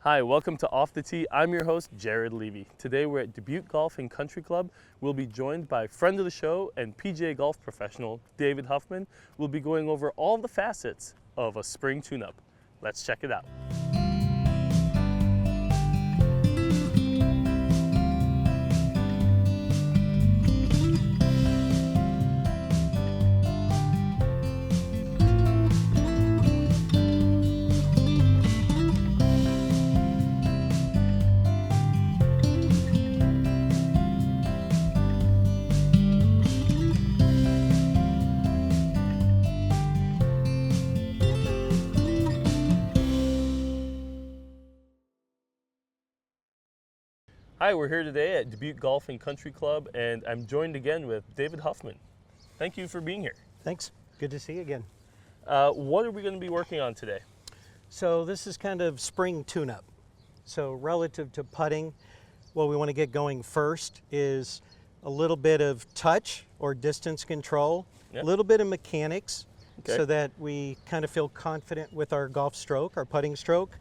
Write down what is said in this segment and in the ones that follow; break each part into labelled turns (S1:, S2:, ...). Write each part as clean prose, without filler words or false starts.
S1: Hi, welcome to Off the Tee. I'm your host, Jared Levy. Today we're at Dubuque Golf and Country Club. We'll be joined by friend of the show and PGA golf professional, David Huffman. We'll be going over all the facets of a spring tune-up. Let's check it out. Hi, we're here today at Dubuque Golf and Country Club, and I'm joined again with David Huffman. Thank you for being here.
S2: Thanks. Good to see you again.
S1: What are we going to be working on today?
S2: So this is kind of spring tune-up. So relative to putting, what we want to get going first is a little bit of touch or distance control, a little bit of mechanics, so that we kind of feel confident with our golf stroke, our putting stroke,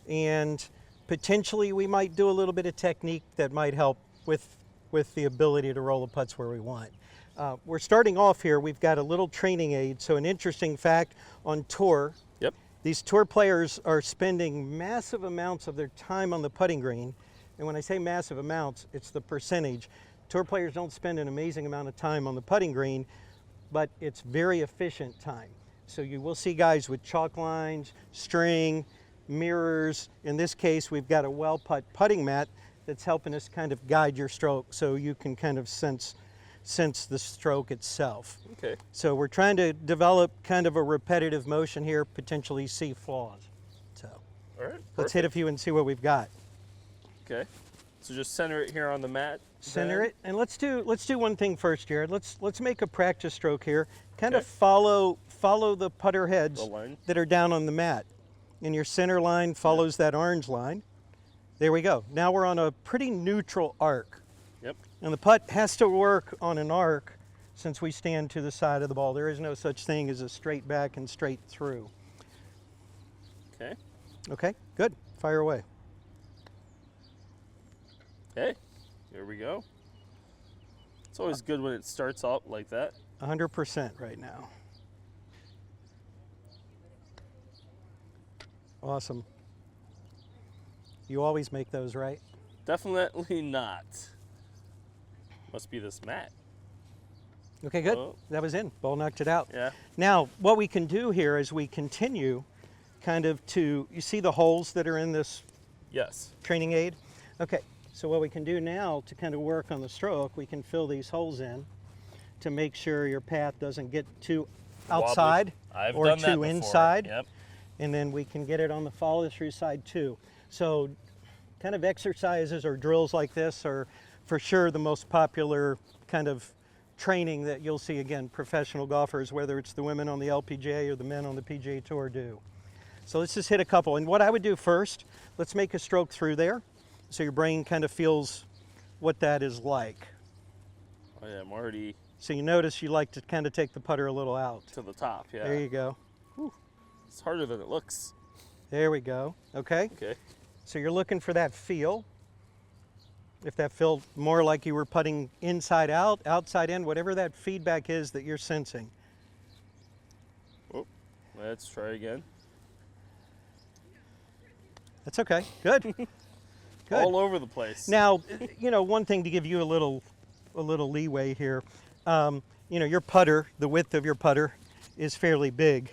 S2: and potentially we might do a little bit of technique that might help with the ability to roll the putts where we want. We're starting off here, we've got a little training aid. So an interesting fact on tour, these tour players are spending massive amounts of their time on the putting green. And when I say massive amounts, it's the percentage. Tour players don't spend an amazing amount of time on the putting green, but it's very efficient time. So you will see guys with chalk lines, string, mirrors. In this case, we've got a well-putt putting mat that's helping us kind of guide your stroke so you can kind of sense the stroke itself. Okay. So we're trying to develop kind of a repetitive motion here, potentially see flaws. So all right, let's hit a few and see what we've got.
S1: Okay. So just center it here on the mat.
S2: Center it, and let's do one thing first, Jared. Let's make a practice stroke here. Kind of follow the putter heads that are down on the mat. And your center line follows that orange line. There we go. Now we're on a pretty neutral arc. Yep. And the putt has to work on an arc since we stand to the side of the ball. There is no such thing as a straight back and straight through. Okay. Okay, good. Fire away.
S1: Okay, here we go. It's always good when it starts out like that.
S2: 100% right now. Awesome. You always make those, right?
S1: Definitely not. Must be this mat.
S2: Okay, good. That was in. Ball knocked it out.
S1: Yeah.
S2: Now, what we can do here as we continue kind of you see the holes that are in this training aid? Okay, so what we can do now to kind of work on the stroke, we can fill these holes in to make sure your path doesn't get too outside or too inside. Yep. And then we can get it on the follow-through side too. So kind of exercises or drills like this are for sure the most popular kind of training that you'll see, again, professional golfers, whether it's the women on the LPGA or the men on the PGA Tour do. So let's just hit a couple. And what I would do first, let's make a stroke through there so your brain kind of feels what that is like.
S1: Oh yeah, I'm already...
S2: So you notice you like to kind of take the putter a little out.
S1: To the top, yeah.
S2: There you go.
S1: Whew. It's harder than it looks.
S2: There we go. Okay. Okay. So you're looking for that feel. If that felt more like you were putting inside out, outside in, whatever that feedback is that you're sensing.
S1: Oh, let's try again.
S2: That's okay. Good. Good.
S1: All over the place.
S2: Now, you know, one thing to give you a little leeway here. You know, your putter, the width of your putter is fairly big.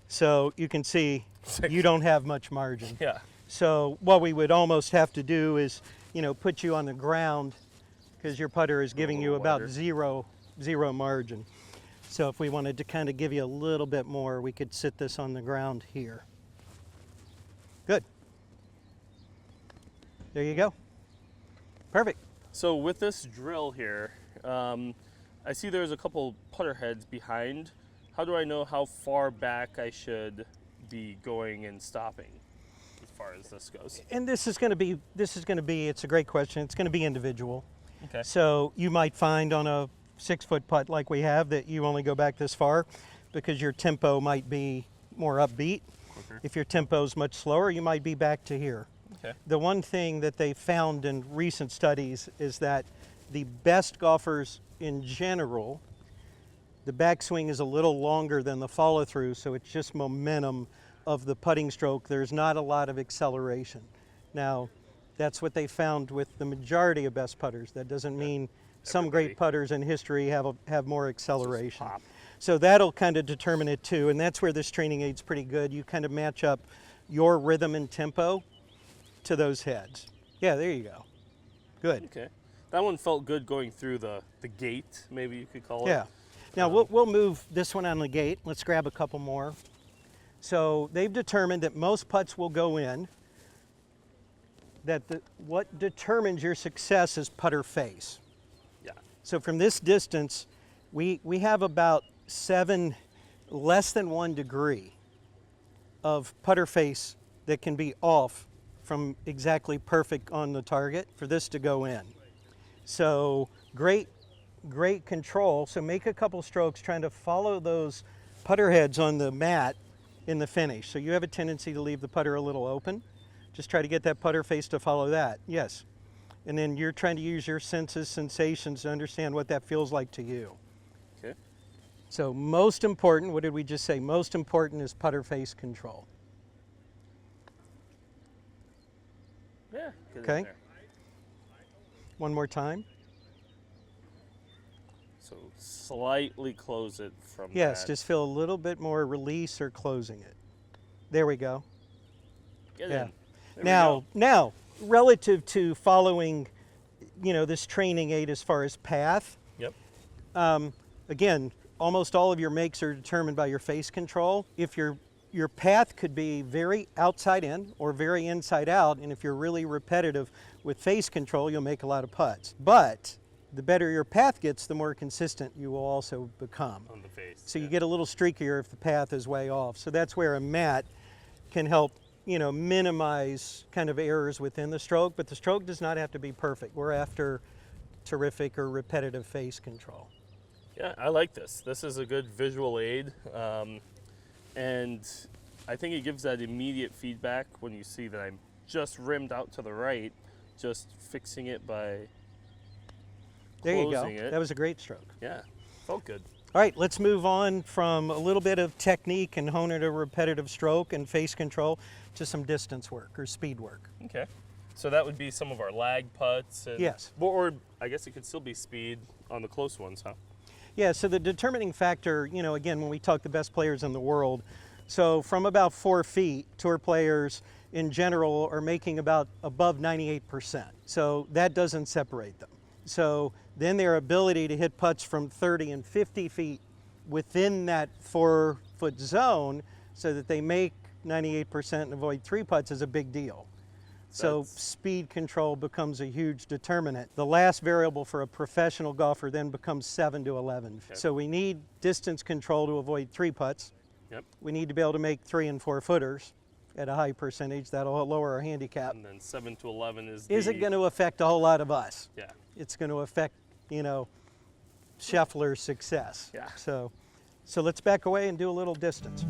S2: So you can see you don't have much margin. Yeah. So what we would almost have to do is, you know, put you on the ground because your putter is giving you about zero margin. So if we wanted to kind of give you a little bit more, we could sit this on the ground here. Good. There you go. Perfect.
S1: So with this drill here, I see there's a couple putter heads behind. How do I know how far back I should be going and stopping as far as this goes?
S2: And this is going to be, it's a great question. It's going to be individual. Okay. So you might find on a 6-foot putt like we have that you only go back this far because your tempo might be more upbeat. If your tempo is much slower, you might be back to here.
S1: Okay.
S2: The one thing that they found in recent studies is that the best golfers in general, the backswing is a little longer than the follow through, so it's just momentum of the putting stroke. There's not a lot of acceleration. Now, that's what they found with the majority of best putters. That doesn't mean some great putters in history have more acceleration. So that'll kind of determine it too, and that's where this training aid's pretty good. You kind of match up your rhythm and tempo to those heads. Yeah, there you go. Good.
S1: Okay. That one felt good going through the gate, maybe you could call it.
S2: Yeah. Now we'll move this one on the gate. Let's grab a couple more. So they've determined that most putts will go in, that what determines your success is putter face.
S1: Yeah.
S2: So from this distance, we have about less than 1 degree of putter face that can be off from exactly perfect on the target for this to go in. So great control. So make a couple strokes trying to follow those putter heads on the mat in the finish. So you have a tendency to leave the putter a little open. Just try to get that putter face to follow that. Yes. And then you're trying to use your senses, sensations to understand what that feels like to you.
S1: Okay.
S2: So most important, what did we just say? Most important is putter face control.
S1: Yeah. Good.
S2: Okay.
S1: In there.
S2: One more time.
S1: So slightly close it from
S2: Yes,
S1: that.
S2: just feel a little bit more release or closing it. There we go.
S1: Get
S2: Yeah.
S1: in. There we go.
S2: Now, relative to following, this training aid as far as path,
S1: Yep.
S2: again, almost all of your makes are determined by your face control. If your path could be very outside in or very inside out, and if you're really repetitive with face control, you'll make a lot of putts. But the better your path gets, the more consistent you will also become.
S1: On the face.
S2: So you get a little streakier if the path is way off. So that's where a mat can help, minimize kind of errors within the stroke, but the stroke does not have to be perfect. We're after terrific or repetitive face control.
S1: Yeah, I like this. This is a good visual aid, and I think it gives that immediate feedback when you see that I'm just rimmed out to the right, just fixing it by
S2: There you go.
S1: closing it.
S2: That was a great stroke.
S1: Yeah, felt good.
S2: All right, let's move on from a little bit of technique and hone it a repetitive stroke and face control to some distance work or speed work.
S1: Okay. So that would be some of our lag putts. And,
S2: Yes.
S1: Or I guess it could still be speed on the close ones, huh?
S2: Yeah, so the determining factor, again, when we talk the best players in the world, so from about 4 feet, tour players in general are making about above 98%. So that doesn't separate them. So then their ability to hit putts from 30 and 50 feet within that 4-foot zone so that they make 98% and avoid 3 putts is a big deal. So speed control becomes a huge determinant. The last variable for a professional golfer then becomes 7 to 11.
S1: Okay.
S2: So we need distance control to avoid 3 putts.
S1: Yep.
S2: We need to be able to make 3 and 4 footers at a high percentage. That'll lower our handicap.
S1: And then 7 to 11 is
S2: Isn't going to affect a whole lot of us.
S1: Yeah.
S2: It's going to affect, Scheffler's success.
S1: Yeah.
S2: So let's back away and do a little distance.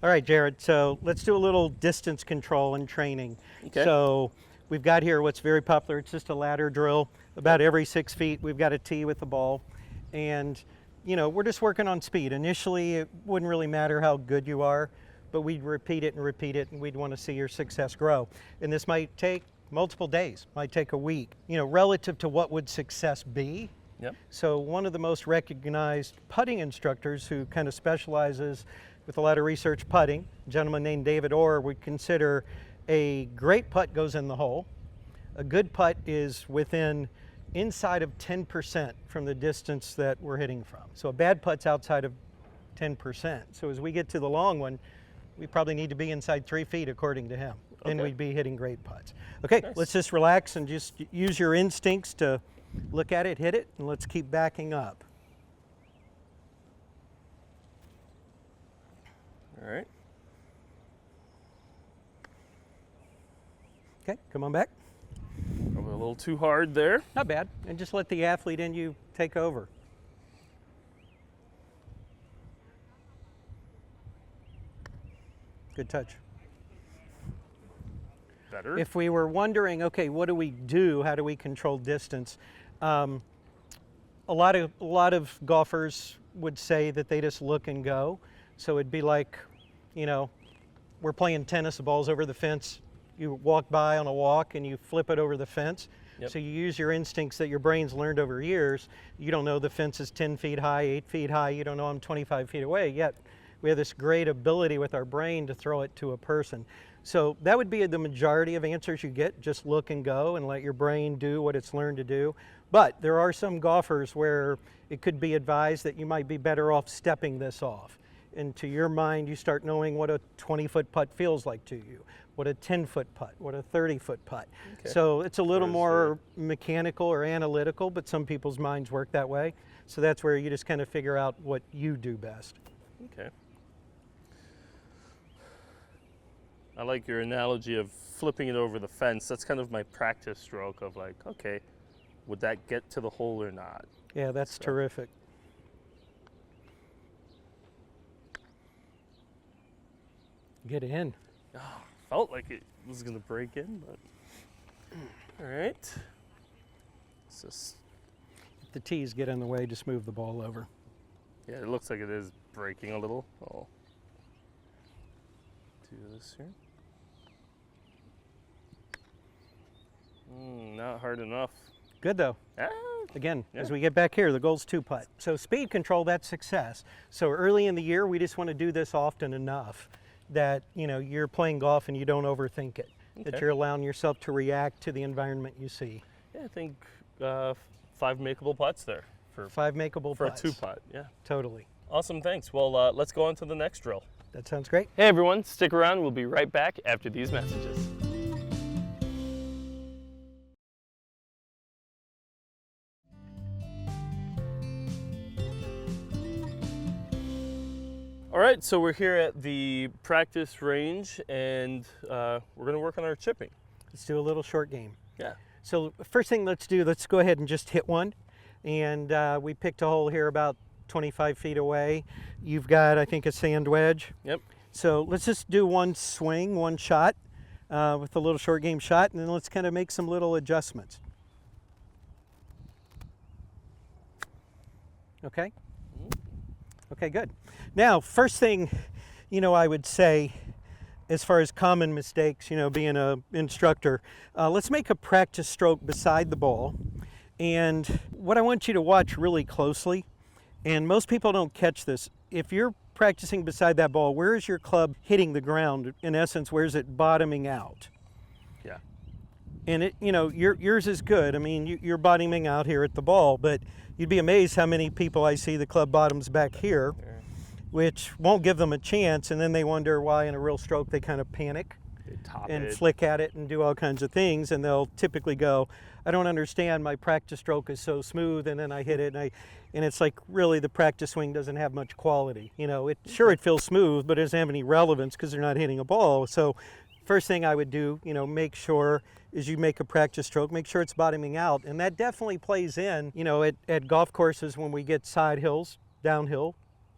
S2: All right, Jared, so let's do a little distance control and training.
S1: Okay.
S2: So we've got here what's very popular. It's just a ladder drill. About every 6 feet, we've got a tee with the ball. And, we're just working on speed. Initially, it wouldn't really matter how good you are, but we'd repeat it, and we'd want to see your success grow. And this might take multiple days, might take a week, relative to what would success be.
S1: Yep.
S2: So one of the most recognized putting instructors who kind of specializes with a lot of research putting, a gentleman named David Orr, would consider a great putt goes in the hole. A good putt is inside of 10% from the distance that we're hitting from. So a bad putt's outside of 10%. So as we get to the long one, we probably need to be inside 3 feet according to him. Then
S1: Okay.
S2: we'd be hitting great putts. Okay,
S1: Nice.
S2: Let's just relax and just use your instincts to look at it, hit it, and let's keep backing up.
S1: All right.
S2: Okay, come on back.
S1: Probably a little too hard there.
S2: Not bad. And just let the athlete in you take over. Good touch.
S1: Better.
S2: If we were wondering, okay, what do we do? How do we control distance? A lot of golfers would say that they just look and go. So it'd be like, you know, we're playing tennis, the ball's over the fence. You walk by on a walk and you flip it over the fence.
S1: Yep.
S2: So you use your instincts that your brain's learned over years. You don't know the fence is 10 feet high, 8 feet high. You don't know I'm 25 feet away. Yet we have this great ability with our brain to throw it to a person. So that would be the majority of answers you get. Just look and go and let your brain do what it's learned to do. But there are some golfers where it could be advised that you might be better off stepping this off. And to your mind, you start knowing what a 20-foot putt feels like to you, what a 10-foot putt, what a 30-foot putt.
S1: Okay.
S2: So it's a little more mechanical or analytical, but some people's minds work that way. So that's where you just kind of figure out what you do best.
S1: Okay. I like your analogy of flipping it over the fence. That's kind of my practice stroke of like, okay, would that get to the hole or not?
S2: Yeah, that's terrific. Get in.
S1: Oh, felt like it was going to break in, but all right. So,
S2: If the tees get in the way, just move the ball over.
S1: yeah, it looks like it is breaking a little. I'll do this here. Not hard enough.
S2: Good though.
S1: Ah,
S2: Again,
S1: Yeah.
S2: as we get back here, the goal's 2-putt. So speed control, that's success. So early in the year, we just want to do this often enough that, you know, you're playing golf and you don't overthink it, that
S1: Okay.
S2: you're allowing yourself to react to the environment you see.
S1: yeah, I think 5 makeable putts there for
S2: 5 makeable
S1: a
S2: putts.
S1: 2-putt. Yeah.
S2: Totally.
S1: Awesome, thanks. Well, let's go on to the next drill.
S2: That sounds great.
S1: Hey everyone, stick around. We'll be right back after these messages. All right, so we're here at the practice range and we're gonna work on our chipping.
S2: Let's do a little short game.
S1: Yeah.
S2: So first thing let's go ahead and just hit one. And we picked a hole here about 25 feet away. You've got, I think, a sand wedge.
S1: Yep.
S2: So let's just do one swing, one shot with a little short game shot, and then let's kind of make some little adjustments. Okay? Okay, good. Now, first thing, you know, I would say, as far as common mistakes, you know, being an instructor, let's make a practice stroke beside the ball. And what I want you to watch really closely, and most people don't catch this, if you're practicing beside that ball, where is your club hitting the ground? In essence, where is it bottoming out?
S1: Yeah.
S2: And it, you know, yours is good. I mean, you're bottoming out here at the ball, but you'd be amazed how many people I see the club bottoms back here, which won't give them a chance, and then they wonder why in a real stroke they kind of panic
S1: They top
S2: and
S1: it.
S2: flick at it and do all kinds of things, and they'll typically go, I don't understand, my practice stroke is so smooth, and then I hit it, and it's like, really, the practice swing doesn't have much quality. You know, it feels smooth, but it doesn't have any relevance because they're not hitting a ball. So first thing I would do, you know, make sure is you make a practice stroke, make sure it's bottoming out, and that definitely plays in, you know, at golf courses when we get side hills, downhill,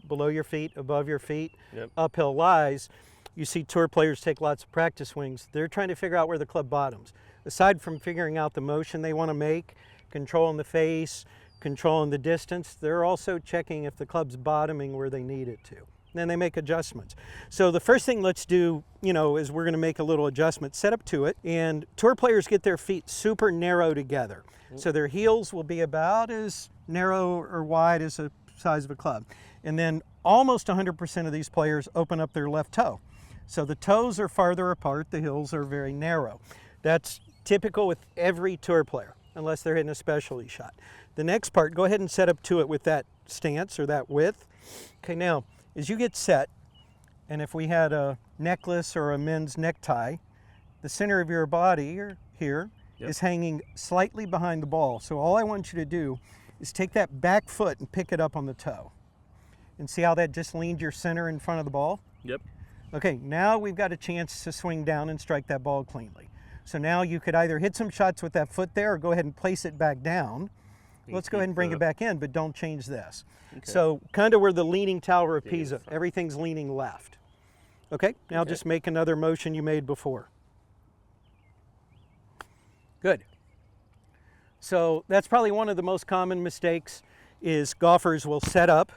S2: below your feet, above your feet,
S1: Yep.
S2: uphill lies. You see tour players take lots of practice swings. They're trying to figure out where the club bottoms. Aside from figuring out the motion they want to make, controlling the face, controlling the distance, they're also checking if the club's bottoming where they need it to. Then they make adjustments. So the first thing let's do, you know, is we're going to make a little adjustment, set up to it, and tour players get their feet super narrow together. So their heels will be about as narrow or wide as the size of a club. And then almost 100% of these players open up their left toe. So the toes are farther apart, the heels are very narrow. That's typical with every tour player, unless they're hitting a specialty shot. The next part, go ahead and set up to it with that stance or that width. Okay, now, as you get set, and if we had a necklace or a men's necktie, the center of your body here is hanging slightly behind the ball. So all I want you to do is take that back foot and pick it up on the toe. And see how that just leans your center in front of the ball?
S1: Yep.
S2: Okay, now we've got a chance to swing down and strike that ball cleanly. So now you could either hit some shots with that foot there or go ahead and place it back down. Let's go ahead and bring it back in, but don't change this. Okay. So kind of where the leaning Tower of Pisa, everything's leaning left. Okay, now just make another motion you made before. Good. So that's probably one of the most common mistakes is golfers will set up.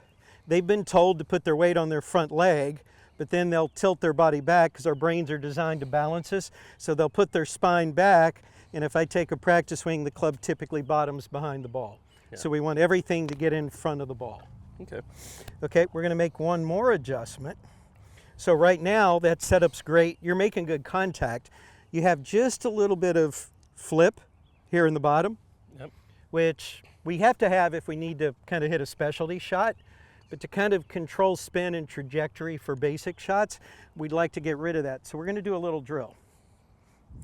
S2: They've been told to put their weight on their front leg, but then they'll tilt their body back because our brains are designed to balance us. So they'll put their spine back, and if I take a practice swing, the club typically bottoms behind the ball. Yeah. So we want everything to get in front of the ball. Okay. Okay, we're going to make one more adjustment. So right now, that setup's great. You're making good contact. You have just a little bit of flip here in the bottom, which we have to have if we need to kind of hit a specialty shot. But to kind of control spin and trajectory for basic shots, we'd like to get rid of that. So we're going to do a little drill.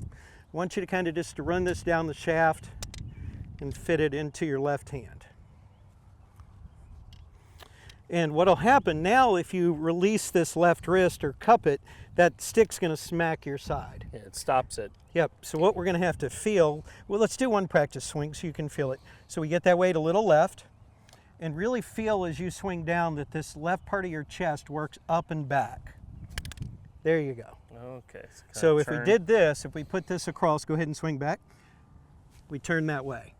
S2: I want you to kind of just run this down the shaft and fit it into your left hand. And what'll happen now, if you release this left wrist or cup it, that stick's going to smack your side.
S1: Yeah, it stops it.
S2: Yep, so what we're going to have to feel, well, let's do one practice swing so you can feel it. So we get that weight a little left, and really feel as you swing down that this left part of your chest works up and back. There you go.
S1: Okay.
S2: So if we did this, if we put this across, go ahead and swing back, we turn that way.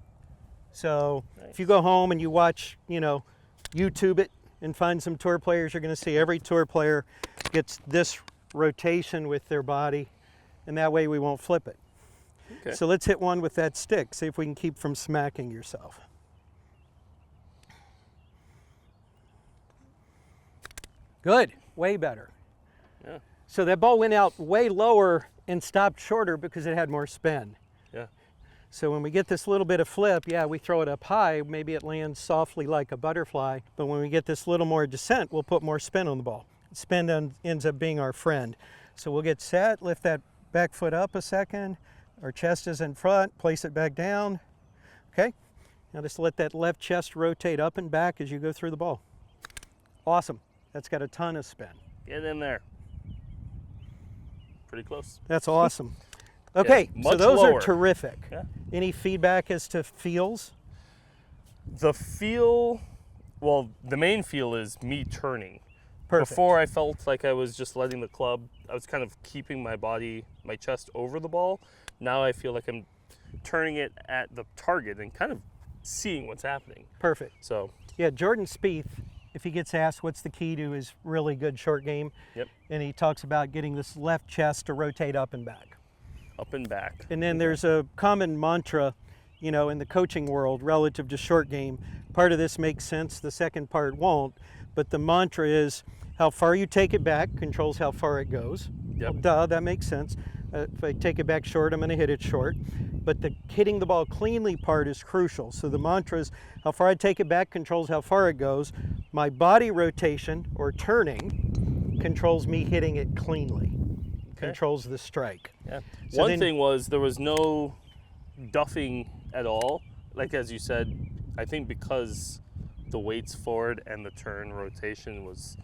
S2: So if you go home and you watch, YouTube it and find some tour players, you're going to see every tour player gets this rotation with their body, and that way we won't flip it. Okay. So let's hit one with that stick, see if we can keep from smacking yourself. Good, way better. Yeah. So that ball went out way lower and stopped shorter because it had more spin. Yeah. So when we get this little bit of flip, we throw it up high, maybe it lands softly like a butterfly, but when we get this little more descent, we'll put more spin on the ball. Spin ends up being our friend. So we'll get set, lift that back foot up a second, our chest is in front, place it back down. Okay, now just let that left chest rotate up and back as you go through the ball. Awesome. That's got a ton of spin.
S1: Get in there. Pretty close.
S2: That's awesome. Okay, so those
S1: lower.
S2: Are terrific.
S1: Yeah.
S2: Any feedback as to feels?
S1: The feel, well, the main feel is me turning.
S2: Perfect.
S1: Before I felt like I was just letting the club, I was kind of keeping my body, my chest over the ball. Now I feel like I'm turning it at the target and kind of seeing what's happening.
S2: Perfect.
S1: So.
S2: Yeah, Jordan Spieth, if he gets asked what's the key to his really good short game, and he talks about getting this left chest to rotate up and back.
S1: Up and back.
S2: And then there's a common mantra, in the coaching world relative to short game. Part of this makes sense, the second part won't, but the mantra is how far you take it back controls how far it goes. Well, duh, that makes sense. If I take it back short, I'm going to hit it short. But the hitting the ball cleanly part is crucial. So the mantra is how far I take it back controls how far it goes. My body rotation or turning controls me hitting it cleanly. Controls the strike.
S1: Yeah. So one thing was there was no duffing at all. Like as you said, I think because the weight's forward and the turn rotation was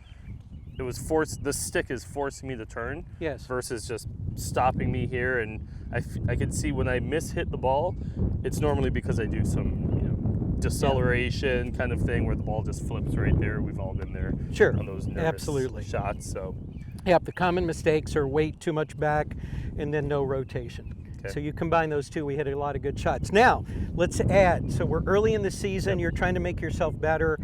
S1: forced. The stick is forcing me to turn.
S2: Yes.
S1: Versus just stopping me here, and I could see when I hit the ball, it's normally because I do some deceleration kind of thing where the ball just flips right there. We've all been there.
S2: Sure.
S1: On those nervous shots. So.
S2: Yep, the common mistakes are weight too much back and then no rotation. Okay. So you combine those two, we hit a lot of good shots. Now, let's add. So we're early in the season, you're trying to make yourself better.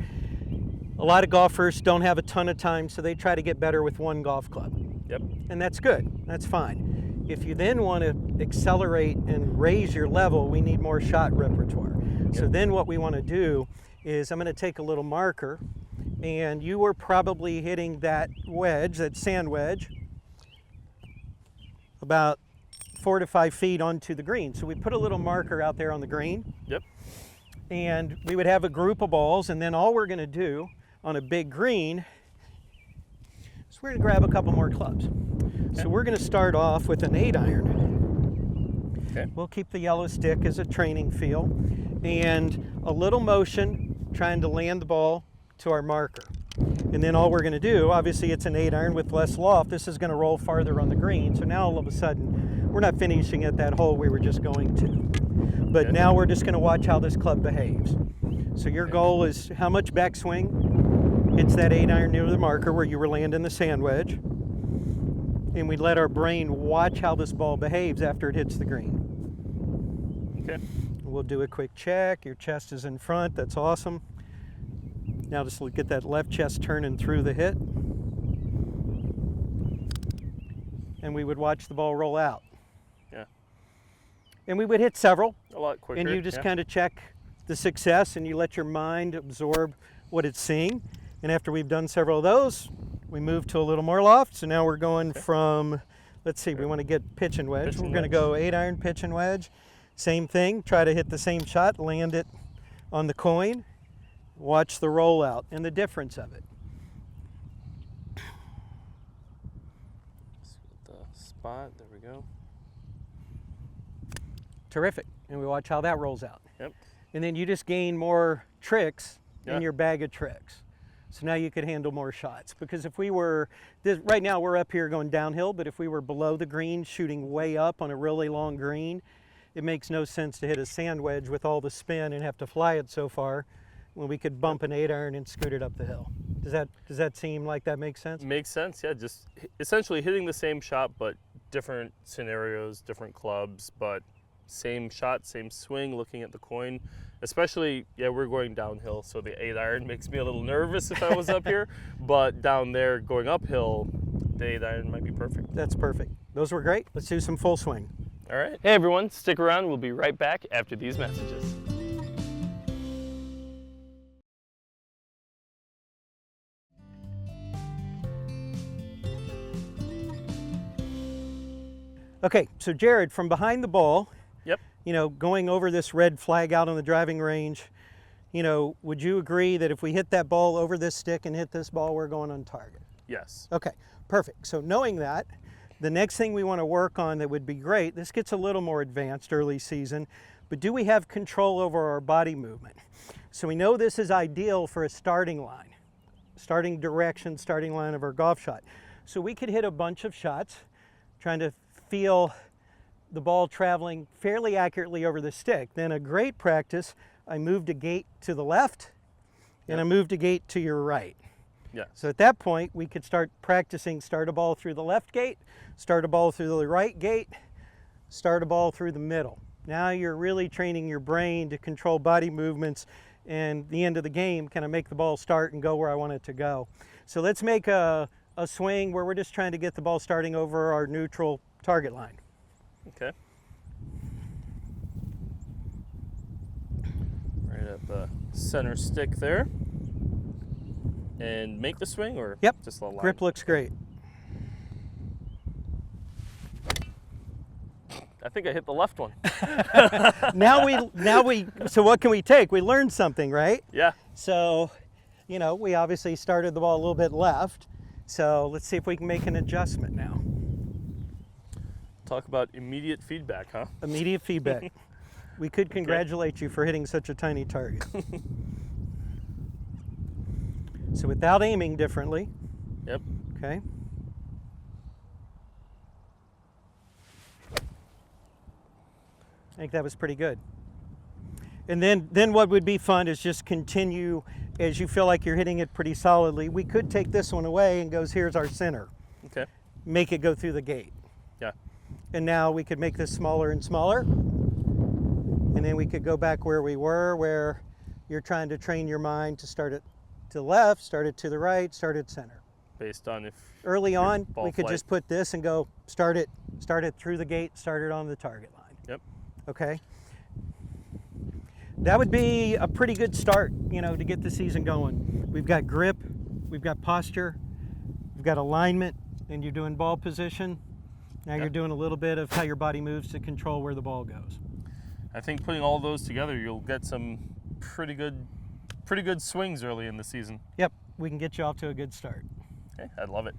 S2: A lot of golfers don't have a ton of time, so they try to get better with one golf club.
S1: Yep.
S2: And that's good, that's fine. If you then want to accelerate and raise your level, we need more shot repertoire. Yep. So then what we want to do is I'm going to take a little marker, and you were probably hitting that wedge, that sand wedge, about 4 to 5 feet onto the green. So we put a little marker out there on the green.
S1: Yep.
S2: And we would have a group of balls, and then all we're going to do on a big green is we're going to grab a couple more clubs. Okay. So we're going to start off with an 8-iron. Okay. We'll keep the yellow stick as a training feel, and a little motion trying to land the ball to our marker. And then all we're going to do, obviously it's an 8-iron with less loft. This is going to roll farther on the green. So now all of a sudden, we're not finishing at that hole we were just going to. But
S1: Okay.
S2: now we're just going to watch how this club behaves. So your goal is how much backswing hits that 8-iron near the marker where you were landing the sand wedge. And we let our brain watch how this ball behaves after it hits the green.
S1: Okay.
S2: We'll do a quick check. Your chest is in front. That's awesome. Now just look at that left chest turning through the hit. And we would watch the ball roll out.
S1: Yeah.
S2: And we would hit several.
S1: A lot quicker.
S2: And you just
S1: yeah.
S2: kind of check the success and you let your mind absorb what it's seeing. And after we've done several of those, we move to a little more loft. So now we're going from, let's see, we want to get pitch and wedge.
S1: Pitch and
S2: We're going to go 8-iron pitch and wedge. Same thing, try to hit the same shot, land it on the coin, watch the rollout and the difference of it.
S1: The spot, there we go.
S2: Terrific. And we watch how that rolls out.
S1: Yep.
S2: And then you just gain more tricks
S1: Yeah.
S2: in your bag of tricks. So now you could handle more shots. Because if we were, right now we're up here going downhill, but if we were below the green shooting way up on a really long green, it makes no sense to hit a sand wedge with all the spin and have to fly it so far when we could bump an 8-iron and scoot it up the hill. Does that seem like that makes sense?
S1: Makes sense, yeah. Just essentially hitting the same shot, but different scenarios, different clubs, but same shot, same swing, looking at the coin. Especially, yeah, we're going downhill, so the 8-iron makes me a little nervous if I was up here, but down there going uphill, the 8-iron might be perfect.
S2: That's perfect. Those were great. Let's do some full swing.
S1: All right. Hey everyone, stick around. We'll be right back after these messages.
S2: Okay, so Jared, from behind the ball,
S1: Yep.
S2: you know, going over this red flag out on the driving range, you know, would you agree that if we hit that ball over this stick and hit this ball, we're going on target?
S1: Yes.
S2: Okay, perfect. So knowing that, the next thing we want to work on that would be great, this gets a little more advanced early season, but do we have control over our body movement? So we know this is ideal for a starting line, starting direction, starting line of our golf shot. So we could hit a bunch of shots, trying to feel the ball traveling fairly accurately over the stick. Then a great practice, I moved a gate to the left and
S1: Yep.
S2: I moved a gate to your right.
S1: Yes.
S2: So at that point, we could start practicing start a ball through the left gate, start a ball through the right gate, start a ball through the middle. Now you're really training your brain to control body movements and the end of the game, kind of make the ball start and go where I want it to go. So let's make a swing where we're just trying to get the ball starting over our neutral target line.
S1: Okay. Right at the center stick there. And make the swing, or
S2: Yep.
S1: just a line?
S2: Grip looks great.
S1: I think I hit the left one.
S2: So what can we take? We learned something, right?
S1: Yeah.
S2: So, you know, we obviously started the ball a little bit left. So let's see if we can make an adjustment now.
S1: Talk about immediate feedback, huh?
S2: Immediate feedback. We could congratulate you for hitting such a tiny target. So without aiming differently,
S1: Yep.
S2: okay? I think that was pretty good. And then what would be fun is just continue as you feel like you're hitting it pretty solidly. We could take this one away and goes, here's our center.
S1: Okay.
S2: Make it go through the gate.
S1: Yeah.
S2: And now we could make this smaller and smaller. And then we could go back where we were, where you're trying to train your mind to start it to the left, start it to the right, start it center.
S1: Based on if
S2: Early
S1: your
S2: on,
S1: ball
S2: we could
S1: flight.
S2: just put this and go start it through the gate, start it on the target line.
S1: Yep.
S2: Okay. That would be a pretty good start, you know, to get the season going. We've got grip, we've got posture, we've got alignment, and you're doing ball position. Now
S1: Yep.
S2: you're doing a little bit of how your body moves to control where the ball goes.
S1: I think putting all those together, you'll get some pretty good swings early in the season.
S2: Yep, we can get you off to a good start.
S1: Okay, I love it.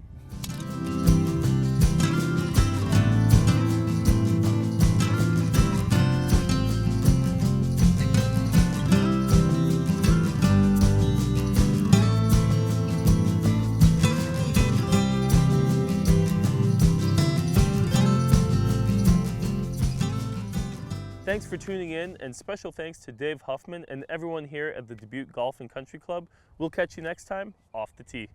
S1: Thanks for tuning in, and special thanks to Dave Huffman and everyone here at the Dubuque Golf and Country Club. We'll catch you next time off the tee.